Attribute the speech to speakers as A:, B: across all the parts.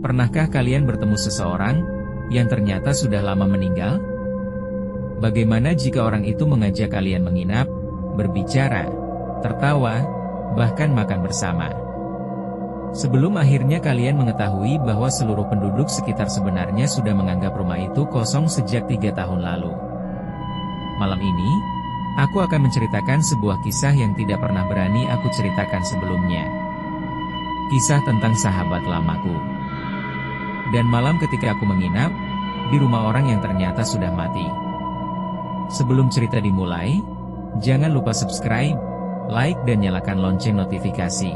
A: Pernahkah kalian bertemu seseorang yang ternyata sudah lama meninggal? Bagaimana jika orang itu mengajak kalian menginap, berbicara, tertawa, bahkan makan bersama? Sebelum akhirnya kalian mengetahui bahwa seluruh penduduk sekitar sebenarnya sudah menganggap rumah itu kosong sejak 3 tahun lalu. Malam ini, aku akan menceritakan sebuah kisah yang tidak pernah berani aku ceritakan sebelumnya. Kisah tentang sahabat lamaku. Dan malam ketika aku menginap di rumah orang yang ternyata sudah mati. Sebelum cerita dimulai, jangan lupa subscribe, like dan nyalakan lonceng notifikasi.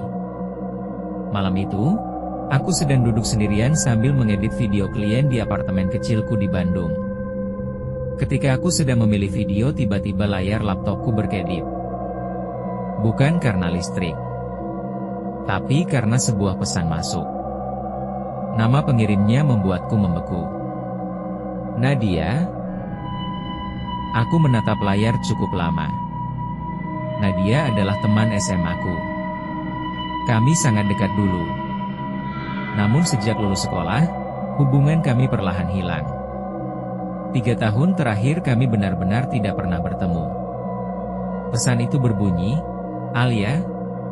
A: Malam itu, aku sedang duduk sendirian sambil mengedit video klien di apartemen kecilku di Bandung. Ketika aku sedang memilih video, tiba-tiba layar laptopku berkedip. Bukan karena listrik, tapi karena sebuah pesan masuk. Nama pengirimnya membuatku membeku. Nadia. Aku menatap layar cukup lama. Nadia adalah teman SMA-ku. Kami sangat dekat dulu. Namun sejak lulus sekolah, hubungan kami perlahan hilang. 3 tahun terakhir kami benar-benar tidak pernah bertemu. Pesan itu berbunyi, "Alia,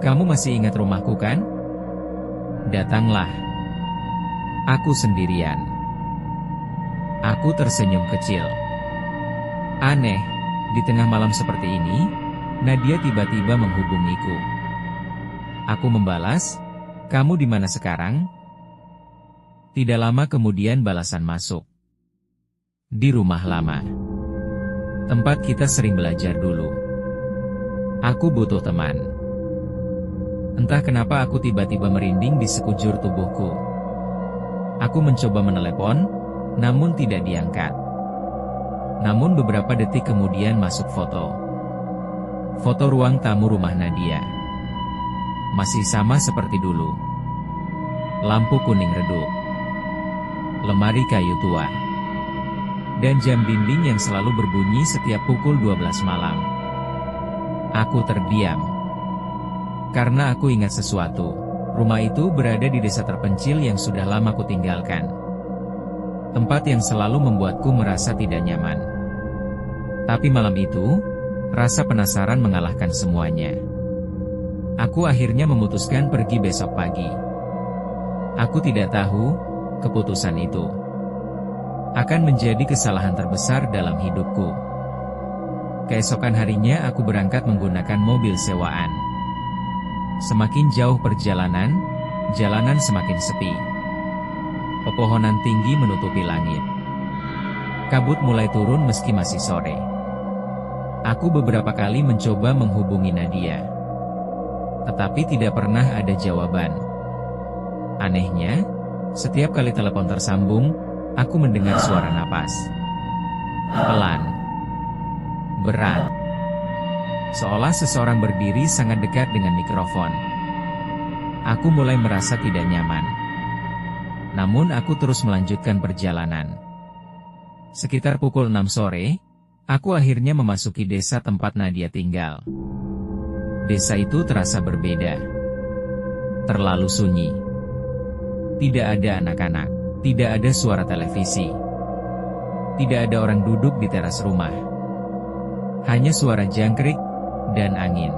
A: kamu masih ingat rumahku kan? Datanglah." Aku sendirian. Aku tersenyum kecil. Aneh, di tengah malam seperti ini, Nadia tiba-tiba menghubungiku. Aku membalas, "Kamu di mana sekarang?" Tidak lama kemudian balasan masuk. Di rumah lama. Tempat kita sering belajar dulu. Aku butuh teman. Entah kenapa aku tiba-tiba merinding di sekujur tubuhku. Aku mencoba menelepon, namun tidak diangkat. Namun beberapa detik kemudian masuk foto. Foto ruang tamu rumah Nadia. Masih sama seperti dulu. Lampu kuning redup. Lemari kayu tua. Dan jam dinding yang selalu berbunyi setiap pukul 12 malam. Aku terdiam. Karena aku ingat sesuatu. Rumah itu berada di desa terpencil yang sudah lama kutinggalkan. Tempat yang selalu membuatku merasa tidak nyaman. Tapi malam itu, rasa penasaran mengalahkan semuanya. Aku akhirnya memutuskan pergi besok pagi. Aku tidak tahu, keputusan itu akan menjadi kesalahan terbesar dalam hidupku. Keesokan harinya aku berangkat menggunakan mobil sewaan. Semakin jauh perjalanan, jalanan semakin sepi. Pepohonan tinggi menutupi langit. Kabut mulai turun meski masih sore. Aku beberapa kali mencoba menghubungi Nadia. Tetapi tidak pernah ada jawaban. Anehnya, setiap kali telepon tersambung, aku mendengar suara napas. Pelan. Berat. Seolah seseorang berdiri sangat dekat dengan mikrofon. Aku mulai merasa tidak nyaman. Namun aku terus melanjutkan perjalanan. Sekitar pukul 6 sore, aku akhirnya memasuki desa tempat Nadia tinggal. Desa itu terasa berbeda. Terlalu sunyi. Tidak ada anak-anak. Tidak ada suara televisi. Tidak ada orang duduk di teras rumah. Hanya suara jangkrik dan angin.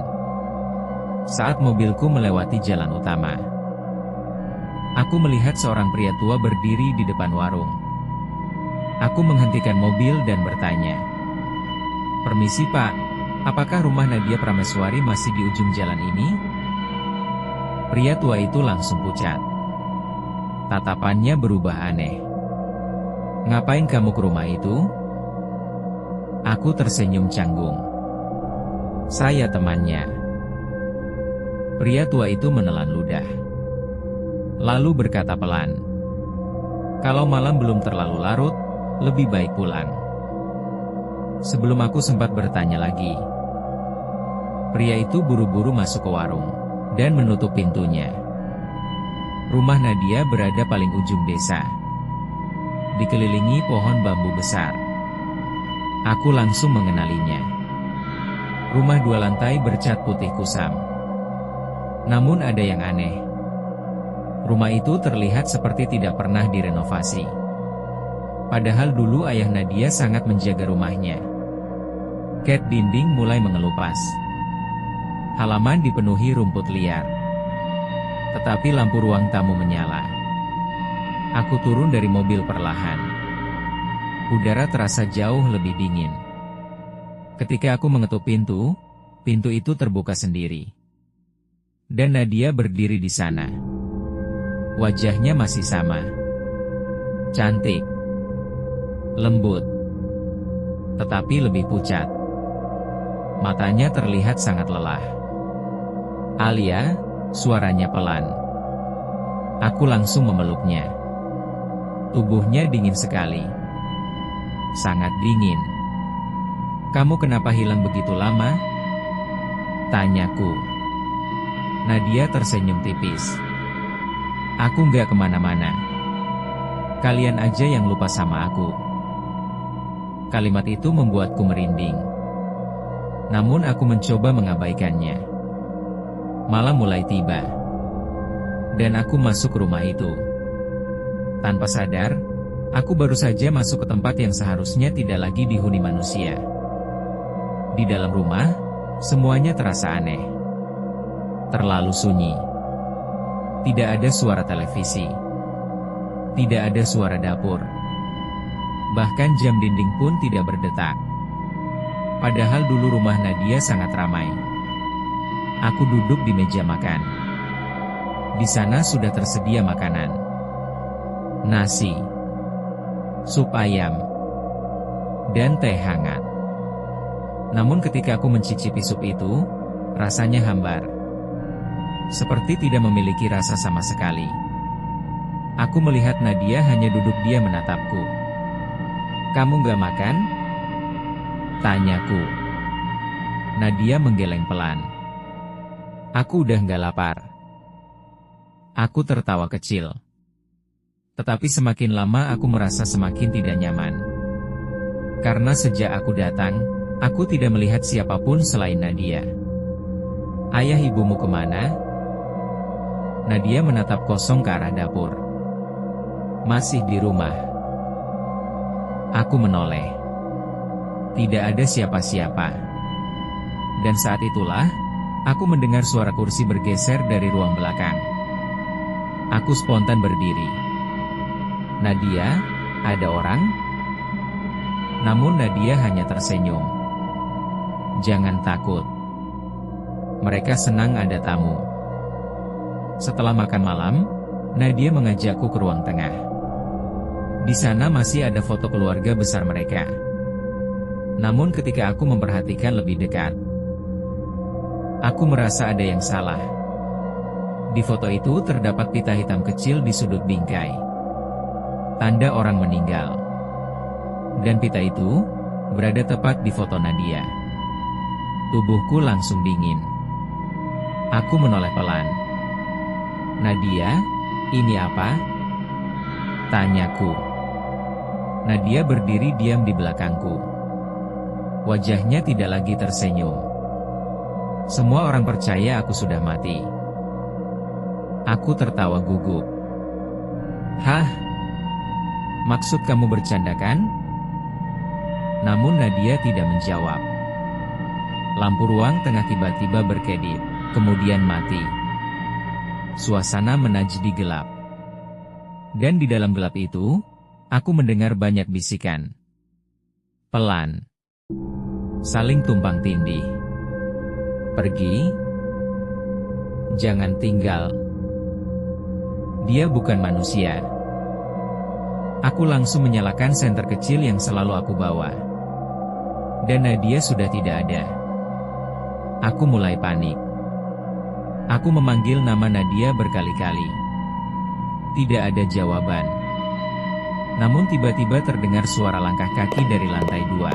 A: Saat mobilku melewati jalan utama, aku melihat seorang pria tua berdiri di depan warung. Aku menghentikan mobil dan bertanya, "Permisi Pak, apakah rumah Nadia Prameswari masih di ujung jalan ini?" Pria tua itu langsung pucat. Tatapannya berubah aneh. "Ngapain kamu ke rumah itu?" Aku tersenyum canggung. "Saya temannya." Pria tua itu menelan ludah. Lalu berkata pelan, "Kalau malam belum terlalu larut, lebih baik pulang." Sebelum aku sempat bertanya lagi, pria itu buru-buru masuk ke warung dan menutup pintunya. Rumah Nadia berada paling ujung desa, dikelilingi pohon bambu besar. Aku langsung mengenalinya. Rumah 2 lantai bercat putih kusam. Namun ada yang aneh. Rumah itu terlihat seperti tidak pernah direnovasi. Padahal dulu ayah Nadia sangat menjaga rumahnya. Cat dinding mulai mengelupas. Halaman dipenuhi rumput liar. Tetapi lampu ruang tamu menyala. Aku turun dari mobil perlahan. Udara terasa jauh lebih dingin. Ketika aku mengetuk pintu, pintu itu terbuka sendiri. Dan Nadia berdiri di sana. Wajahnya masih sama. Cantik. Lembut. Tetapi lebih pucat. Matanya terlihat sangat lelah. "Alia," suaranya pelan. Aku langsung memeluknya. Tubuhnya dingin sekali. Sangat dingin. "Kamu kenapa hilang begitu lama?" tanyaku. Nadia tersenyum tipis. "Aku nggak kemana-mana. Kalian aja yang lupa sama aku." Kalimat itu membuatku merinding. Namun aku mencoba mengabaikannya. Malam mulai tiba. Dan aku masuk rumah itu. Tanpa sadar, aku baru saja masuk ke tempat yang seharusnya tidak lagi dihuni manusia. Di dalam rumah, semuanya terasa aneh. Terlalu sunyi. Tidak ada suara televisi. Tidak ada suara dapur. Bahkan jam dinding pun tidak berdetak. Padahal dulu rumah Nadia sangat ramai. Aku duduk di meja makan. Di sana sudah tersedia makanan. Nasi, sup ayam, dan teh hangat. Namun ketika aku mencicipi sup itu, rasanya hambar. Seperti tidak memiliki rasa sama sekali. Aku melihat Nadia hanya duduk diam menatapku. "Kamu gak makan?" tanyaku. Nadia menggeleng pelan. "Aku udah gak lapar." Aku tertawa kecil. Tetapi semakin lama aku merasa semakin tidak nyaman. Karena sejak aku datang, aku tidak melihat siapapun selain Nadia. "Ayah ibumu kemana?" Nadia menatap kosong ke arah dapur. "Masih di rumah." Aku menoleh. Tidak ada siapa-siapa. Dan saat itulah, aku mendengar suara kursi bergeser dari ruang belakang. Aku spontan berdiri. "Nadia, ada orang?" Namun Nadia hanya tersenyum. "Jangan takut. Mereka senang ada tamu." Setelah makan malam, Nadia mengajakku ke ruang tengah. Di sana masih ada foto keluarga besar mereka. Namun ketika aku memperhatikan lebih dekat, aku merasa ada yang salah. Di foto itu terdapat pita hitam kecil di sudut bingkai. Tanda orang meninggal. Dan pita itu berada tepat di foto Nadia. Tubuhku langsung dingin. Aku menoleh pelan. "Nadia, ini apa?" tanyaku. Nadia berdiri diam di belakangku. Wajahnya tidak lagi tersenyum. Semua orang percaya aku sudah mati. Aku tertawa gugup. "Hah? Maksud kamu bercanda kan?" Namun Nadia tidak menjawab. Lampu ruang tengah tiba-tiba berkedip, kemudian mati. Suasana menjadi gelap. Dan di dalam gelap itu, aku mendengar banyak bisikan. Pelan. Saling tumpang tindih. "Pergi. Jangan tinggal. Dia bukan manusia." Aku langsung menyalakan senter kecil yang selalu aku bawa. Dan Nadia sudah tidak ada. Aku mulai panik. Aku memanggil nama Nadia berkali-kali. Tidak ada jawaban. Namun tiba-tiba terdengar suara langkah kaki dari lantai 2.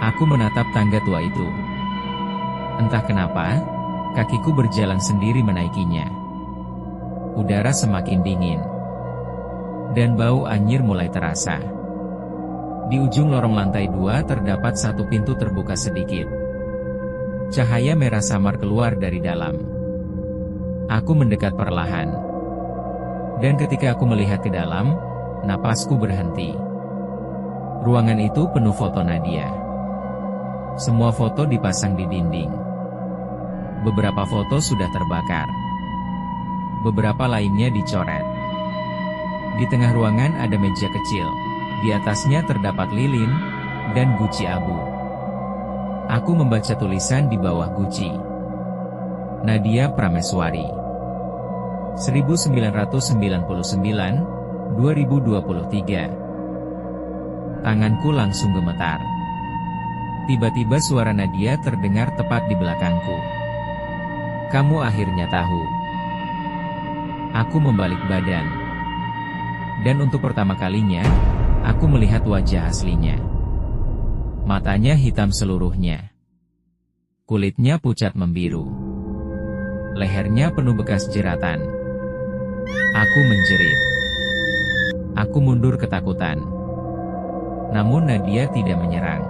A: Aku menatap tangga tua itu. Entah kenapa, kakiku berjalan sendiri menaikinya. Udara semakin dingin. Dan bau anyir mulai terasa. Di ujung lorong lantai 2 terdapat satu pintu terbuka sedikit. Cahaya merah samar keluar dari dalam. Aku mendekat perlahan. Dan ketika aku melihat ke dalam, napasku berhenti. Ruangan itu penuh foto Nadia. Semua foto dipasang di dinding. Beberapa foto sudah terbakar. Beberapa lainnya dicoret. Di tengah ruangan ada meja kecil. Di atasnya terdapat lilin dan guci abu. Aku membaca tulisan di bawah guci. Nadia Prameswari 1999-2023. Tanganku langsung gemetar. Tiba-tiba suara Nadia terdengar tepat di belakangku. Kamu akhirnya tahu. Aku membalik badan. Dan untuk pertama kalinya, aku melihat wajah aslinya. Matanya hitam seluruhnya. Kulitnya pucat membiru. Lehernya penuh bekas jeratan. Aku menjerit. Aku mundur ketakutan. Namun Nadia tidak menyerang.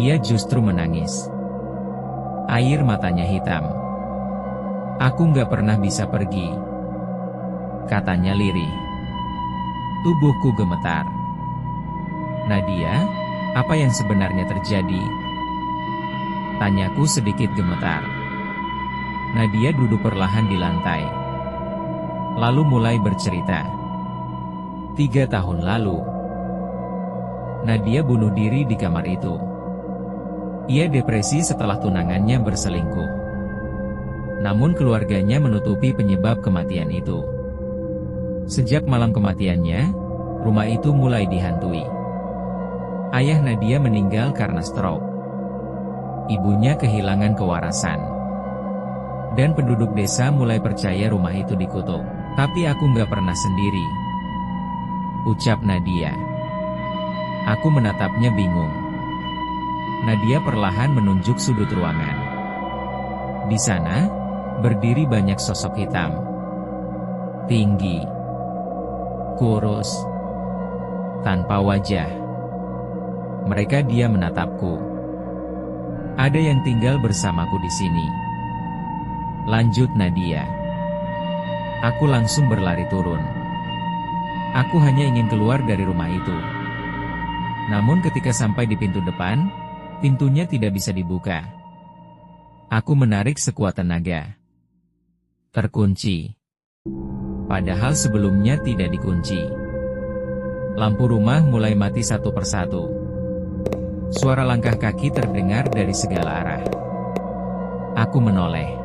A: Ia justru menangis. Air matanya hitam. Aku nggak pernah bisa pergi, katanya lirih. Tubuhku gemetar. Nadia, apa yang sebenarnya terjadi? Tanyaku sedikit gemetar. Nadia duduk perlahan di lantai. Lalu mulai bercerita. 3 tahun lalu, Nadia bunuh diri di kamar itu. Ia depresi setelah tunangannya berselingkuh. Namun keluarganya menutupi penyebab kematian itu. Sejak malam kematiannya, rumah itu mulai dihantui. Ayah Nadia meninggal karena stroke. Ibunya kehilangan kewarasan. Dan penduduk desa mulai percaya rumah itu dikutuk. Tapi aku nggak pernah sendiri, ucap Nadia. Aku menatapnya bingung. Nadia perlahan menunjuk sudut ruangan. Di sana, berdiri banyak sosok hitam. Tinggi. Kurus. Tanpa wajah. Mereka diam menatapku. Ada yang tinggal bersamaku di sini, lanjut Nadia. Aku langsung berlari turun. Aku hanya ingin keluar dari rumah itu. Namun ketika sampai di pintu depan, pintunya tidak bisa dibuka. Aku menarik sekuat tenaga. Terkunci. Padahal sebelumnya tidak dikunci. Lampu rumah mulai mati satu persatu. Suara langkah kaki terdengar dari segala arah. Aku menoleh.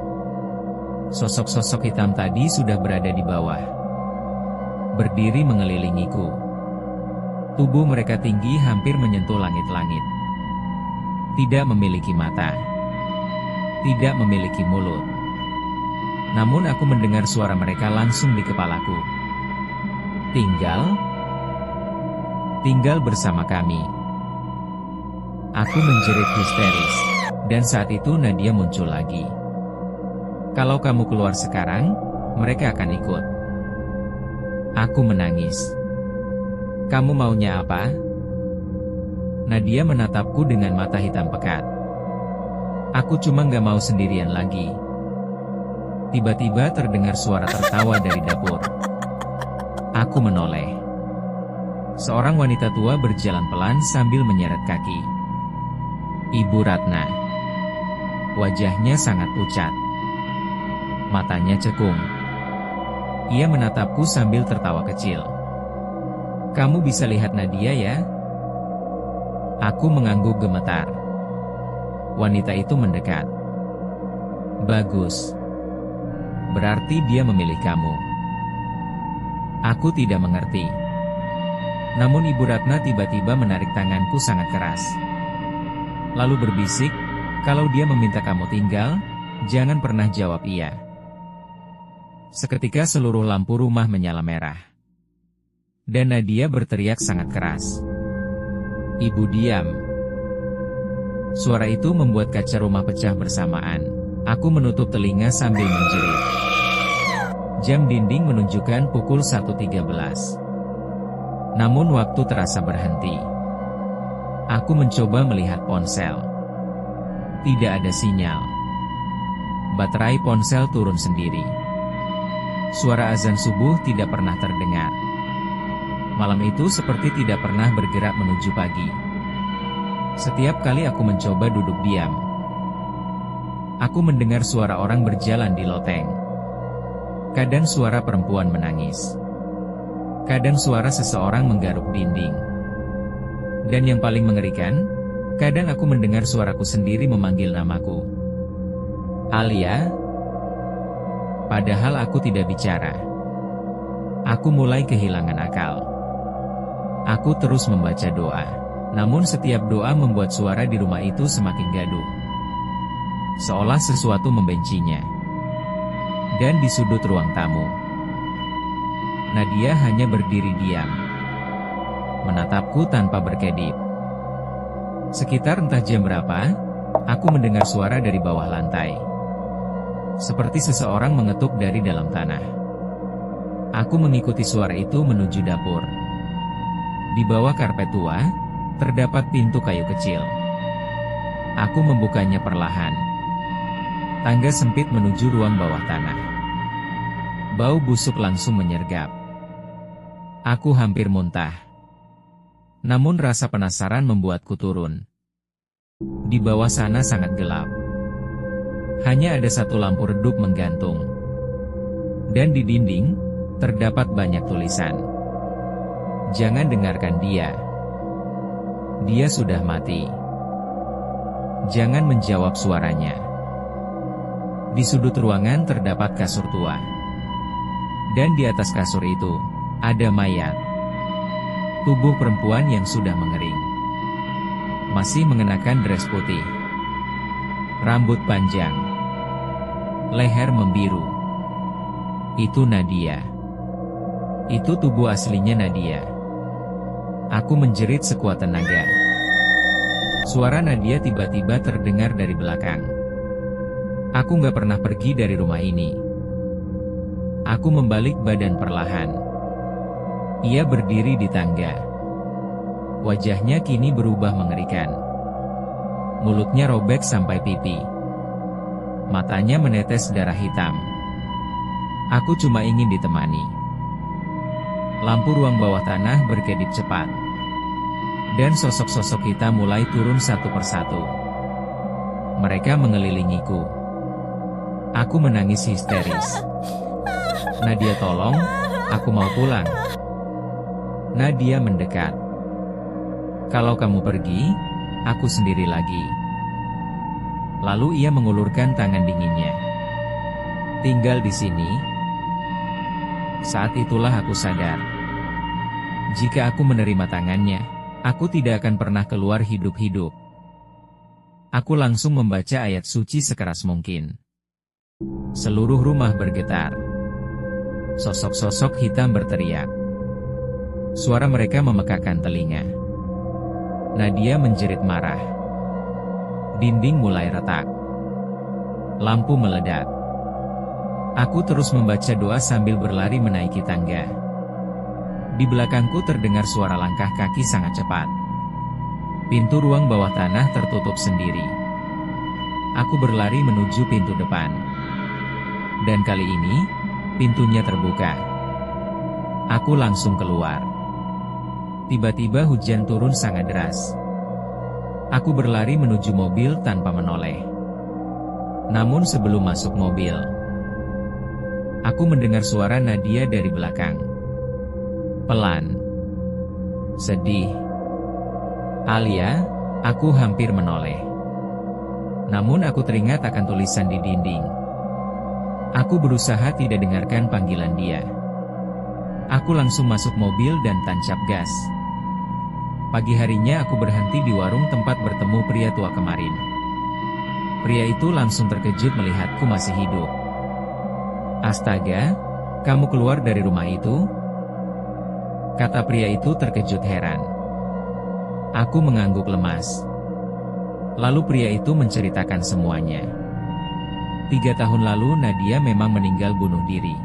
A: Sosok-sosok hitam tadi sudah berada di bawah. Berdiri mengelilingiku. Tubuh mereka tinggi hampir menyentuh langit-langit. Tidak memiliki mata. Tidak memiliki mulut. Namun aku mendengar suara mereka langsung di kepalaku. Tinggal bersama kami. Aku menjerit histeris. Dan saat itu Nadia muncul lagi. Kalau kamu keluar sekarang, mereka akan ikut. Aku menangis. Kamu maunya apa? Nadia menatapku dengan mata hitam pekat. Aku cuma gak mau sendirian lagi. Tiba-tiba terdengar suara tertawa dari dapur. Aku menoleh. Seorang wanita tua berjalan pelan sambil menyeret kaki. Ibu Ratna. Wajahnya sangat pucat. Matanya cekung. Ia menatapku sambil tertawa kecil. Kamu bisa lihat Nadia ya? Aku mengangguk gemetar. Wanita itu mendekat. Bagus. Berarti dia memilih kamu. Aku tidak mengerti. Namun Ibu Ratna tiba-tiba menarik tanganku sangat keras. Lalu berbisik, kalau dia meminta kamu tinggal, jangan pernah jawab iya. Seketika seluruh lampu rumah menyala merah. Dan Nadia berteriak sangat keras. Ibu diam. Suara itu membuat kaca rumah pecah bersamaan. Aku menutup telinga sambil menjerit. Jam dinding menunjukkan pukul 1.13. Namun waktu terasa berhenti. Aku mencoba melihat ponsel. Tidak ada sinyal. Baterai ponsel turun sendiri. Suara azan subuh tidak pernah terdengar. Malam itu seperti tidak pernah bergerak menuju pagi. Setiap kali aku mencoba duduk diam, aku mendengar suara orang berjalan di loteng. Kadang suara perempuan menangis. Kadang suara seseorang menggaruk dinding. Dan yang paling mengerikan, kadang aku mendengar suaraku sendiri memanggil namaku. Alia. Padahal aku tidak bicara. Aku mulai kehilangan akal. Aku terus membaca doa. Namun setiap doa membuat suara di rumah itu semakin gaduh. Seolah sesuatu membencinya. Dan di sudut ruang tamu, Nadia hanya berdiri diam, menatapku tanpa berkedip. Sekitar entah jam berapa, aku mendengar suara dari bawah lantai. Seperti seseorang mengetuk dari dalam tanah. Aku mengikuti suara itu menuju dapur. Di bawah karpet tua, terdapat pintu kayu kecil. Aku membukanya perlahan. Tangga sempit menuju ruang bawah tanah. Bau busuk langsung menyergap. Aku hampir muntah. Namun rasa penasaran membuatku turun. Di bawah sana sangat gelap. Hanya ada satu lampu redup menggantung. Dan di dinding, terdapat banyak tulisan. Jangan dengarkan dia. Dia sudah mati. Jangan menjawab suaranya. Di sudut ruangan terdapat kasur tua. Dan di atas kasur itu, ada mayat. Tubuh perempuan yang sudah mengering. Masih mengenakan dres putih. Rambut panjang. Leher membiru. Itu Nadia. Itu tubuh aslinya Nadia. Aku menjerit sekuat tenaga. Suara Nadia tiba-tiba terdengar dari belakang. Aku gak pernah pergi dari rumah ini. Aku membalik badan perlahan. Ia berdiri di tangga. Wajahnya kini berubah mengerikan. Mulutnya robek sampai pipi. Matanya menetes darah hitam. Aku cuma ingin ditemani. Lampu ruang bawah tanah berkedip cepat. Dan sosok-sosok hitam mulai turun satu persatu. Mereka mengelilingiku. Aku menangis histeris. Nadia, tolong, aku mau pulang. Nadia mendekat. Kalau kamu pergi, aku sendiri lagi. Lalu ia mengulurkan tangan dinginnya. Tinggal di sini. Saat itulah aku sadar. Jika aku menerima tangannya, aku tidak akan pernah keluar hidup-hidup. Aku langsung membaca ayat suci sekeras mungkin. Seluruh rumah bergetar. Sosok-sosok hitam berteriak. Suara mereka memekakkan telinga. Nadia menjerit marah. Dinding mulai retak. Lampu meledak. Aku terus membaca doa sambil berlari menaiki tangga. Di belakangku terdengar suara langkah kaki sangat cepat. Pintu ruang bawah tanah tertutup sendiri. Aku berlari menuju pintu depan. Dan kali ini, pintunya terbuka. Aku langsung keluar. Tiba-tiba hujan turun sangat deras. Aku berlari menuju mobil tanpa menoleh. Namun sebelum masuk mobil, aku mendengar suara Nadia dari belakang. Pelan. Sedih. Alia, aku hampir menoleh. Namun aku teringat akan tulisan di dinding. Aku berusaha tidak dengarkan panggilan dia. Aku langsung masuk mobil dan tancap gas. Pagi harinya aku berhenti di warung tempat bertemu pria tua kemarin. Pria itu langsung terkejut melihatku masih hidup. Astaga, kamu keluar dari rumah itu? Kata pria itu terkejut heran. Aku mengangguk lemas. Lalu pria itu menceritakan semuanya. 3 tahun lalu Nadia memang meninggal bunuh diri.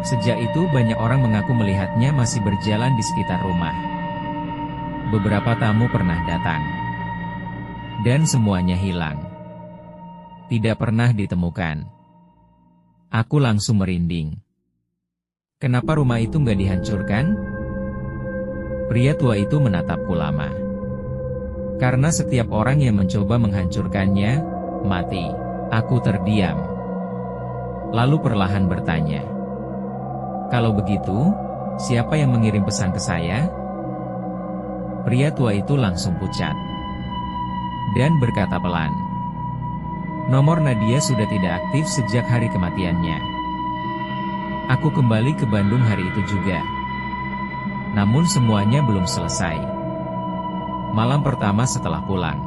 A: Sejak itu banyak orang mengaku melihatnya masih berjalan di sekitar rumah. Beberapa tamu pernah datang. Dan semuanya hilang. Tidak pernah ditemukan. Aku langsung merinding. Kenapa rumah itu nggak dihancurkan? Pria tua itu menatapku lama. Karena setiap orang yang mencoba menghancurkannya, mati. Aku terdiam. Lalu perlahan bertanya. Kalau begitu, siapa yang mengirim pesan ke saya? Pria tua itu langsung pucat. Dan berkata pelan. Nomor Nadia sudah tidak aktif sejak hari kematiannya. Aku kembali ke Bandung hari itu juga. Namun semuanya belum selesai. Malam pertama setelah pulang,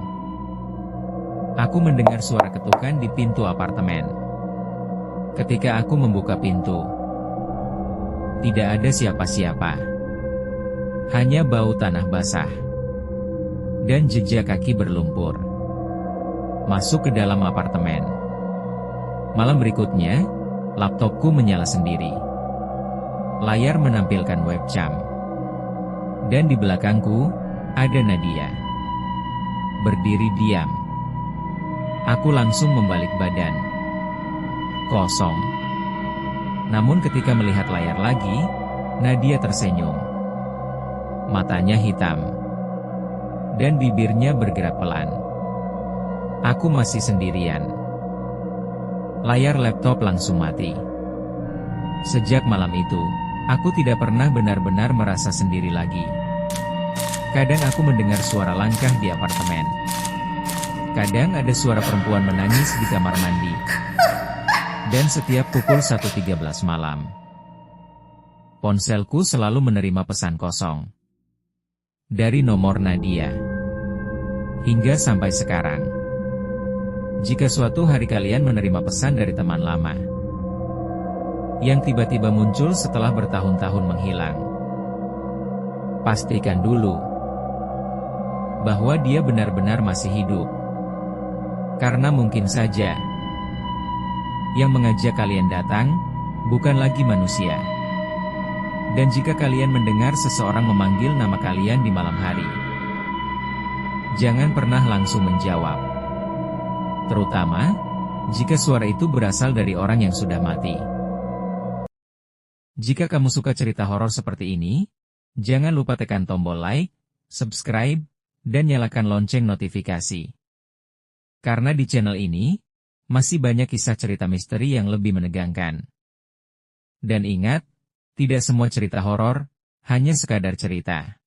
A: aku mendengar suara ketukan di pintu apartemen. Ketika aku membuka pintu, tidak ada siapa-siapa. Hanya bau tanah basah dan jejak kaki berlumpur. Masuk ke dalam apartemen. Malam berikutnya, laptopku menyala sendiri. Layar menampilkan webcam. Dan di belakangku, ada Nadia. Berdiri diam. Aku langsung membalik badan. Kosong. Namun ketika melihat layar lagi, Nadia tersenyum. Matanya hitam. Dan bibirnya bergerak pelan. Aku masih sendirian. Layar laptop langsung mati. Sejak malam itu, aku tidak pernah benar-benar merasa sendiri lagi. Kadang aku mendengar suara langkah di apartemen. Kadang ada suara perempuan menangis di kamar mandi. Dan setiap pukul 1.13 malam, ponselku selalu menerima pesan kosong. Dari nomor Nadia. Hingga sampai sekarang. Jika suatu hari kalian menerima pesan dari teman lama, yang tiba-tiba muncul setelah bertahun-tahun menghilang, pastikan dulu bahwa dia benar-benar masih hidup. Karena mungkin saja yang mengajak kalian datang bukan lagi manusia. Dan jika kalian mendengar seseorang memanggil nama kalian di malam hari, jangan pernah langsung menjawab. Terutama jika suara itu berasal dari orang yang sudah mati. Jika kamu suka cerita horor seperti ini, jangan lupa tekan tombol like, subscribe, dan nyalakan lonceng notifikasi. Karena di channel ini, masih banyak kisah cerita misteri yang lebih menegangkan. Dan ingat, tidak semua cerita horor hanya sekadar cerita.